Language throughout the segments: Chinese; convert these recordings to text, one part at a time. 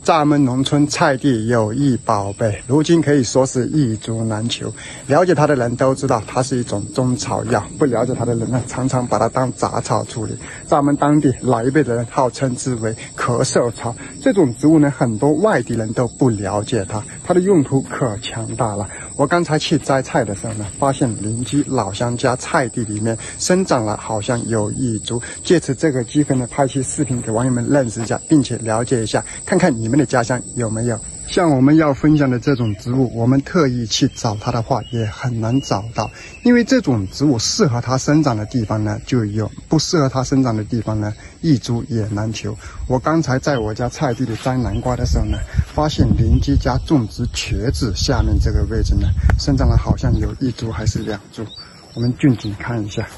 咱们农村菜地有一宝贝，如今可以说是一竹难求。了解它的人都知道，它是一种中草药；不了解它的人呢，常常把它当杂草处理。咱们当地老一辈的人号称之为咳嗽草。这种植物呢，很多外地人都不了解它，它的用途可强大了。我刚才去摘菜的时候呢，发现邻居老乡家菜地里面生长了好像有一株，借此这个机会呢，拍期视频给网友们认识一下，并且了解一下，看看你们的家乡有没有。像我们要分享的这种植物，我们特意去找它的话也很难找到，因为这种植物适合它生长的地方呢就有，不适合它生长的地方呢一株也难求。我刚才在我家菜地里摘南瓜的时候呢，发现邻居家种植茄子下面这个位置呢，生长了好像有一株还是两株，我们近景看一下，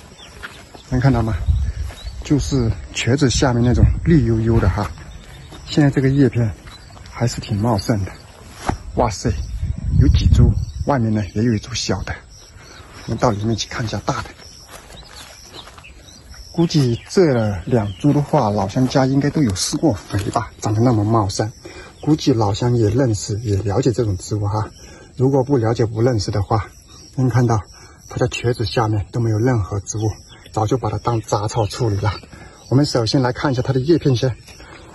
能看到吗？就是茄子下面那种绿油油的哈，现在这个叶片还是挺茂盛的。哇塞，有几株，外面呢也有一株小的，我们到里面去看一下大的。估计这两株的话，老乡家应该都有施过肥吧，长得那么茂盛，估计老乡也认识也了解这种植物哈。如果不了解不认识的话，能看到它的茄子下面都没有任何植物，早就把它当杂草处理了。我们首先来看一下它的叶片先，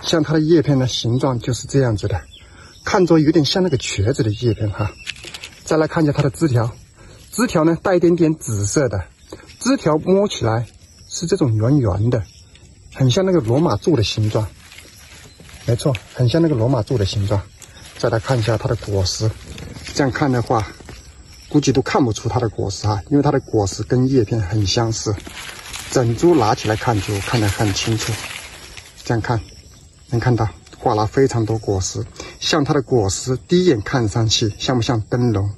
像它的叶片的形状就是这样子的，看着有点像那个茄子的叶片哈。再来看一下它的枝条，枝条呢带一点点紫色的，枝条摸起来是这种圆圆的，很像那个罗马柱的形状，没错，很像那个罗马柱的形状。再来看一下它的果实，这样看的话估计都看不出它的果实哈，因为它的果实跟叶片很相似，整株拿起来看就看得很清楚。这样看能看到挂了非常多果实，像它的果实第一眼看上去像不像灯笼，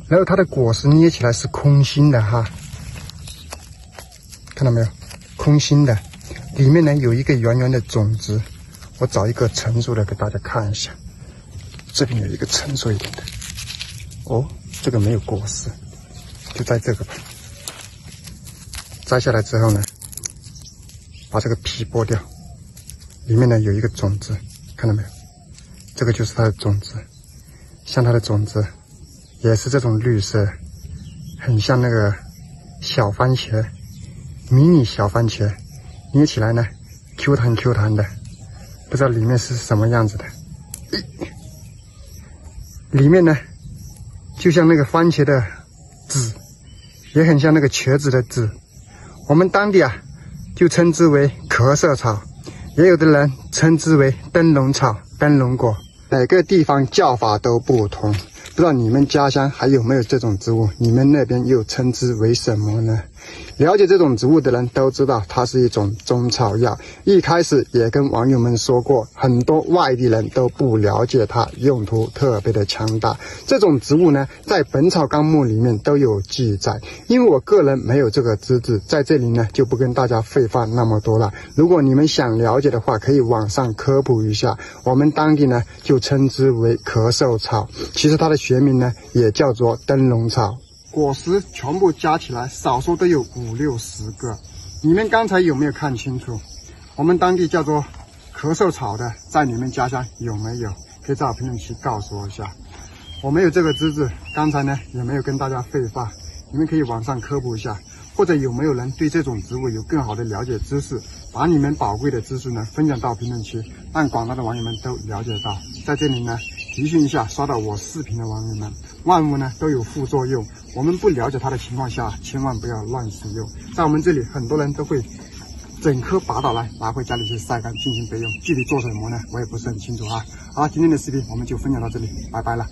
然后它的果实捏起来是空心的哈，看到没有，空心的，里面呢有一个圆圆的种子。我找一个成熟的给大家看一下，这边有一个成熟一点的，哦，这个没有果实，就摘这个吧。摘下来之后呢，把这个皮剥掉，里面呢有一个种子，看到没有，这个就是它的种子，像它的种子也是这种绿色，很像那个小番茄，迷你小番茄，捏起来呢 Q 弹 Q 弹的，不知道里面是什么样子的。里面呢就像那个番茄的籽，也很像那个茄子的籽。我们当地啊就称之为咳嗽草，也有的人称之为灯笼草、灯笼果，每个地方叫法都不同。不知道你们家乡还有没有这种植物，你们那边又称之为什么呢？了解这种植物的人都知道它是一种中草药，一开始也跟网友们说过，很多外地人都不了解它，用途特别的强大。这种植物呢在本草纲目里面都有记载，因为我个人没有这个资质，在这里呢就不跟大家废话那么多了。如果你们想了解的话，可以网上科普一下，我们当地呢就称之为咳嗽草，其实它的学名呢也叫做灯笼草。果实全部加起来少说都有50-60个，你们刚才有没有看清楚？我们当地叫做咳嗽草的，在你们家乡有没有？可以在我评论区告诉我一下。我没有这个资质，刚才呢也没有跟大家废话，你们可以网上科普一下，或者有没有人对这种植物有更好的了解知识，把你们宝贵的知识呢分享到评论区，让广大的网友们都了解到。在这里呢提醒一下刷到我视频的网友们，万物呢都有副作用，我们不了解它的情况下，千万不要乱使用。在我们这里，很多人都会整颗拔倒来，拿回家里去晒干进行备用，具体做什么呢，我也不是很清楚啊。好，今天的视频我们就分享到这里，拜拜了。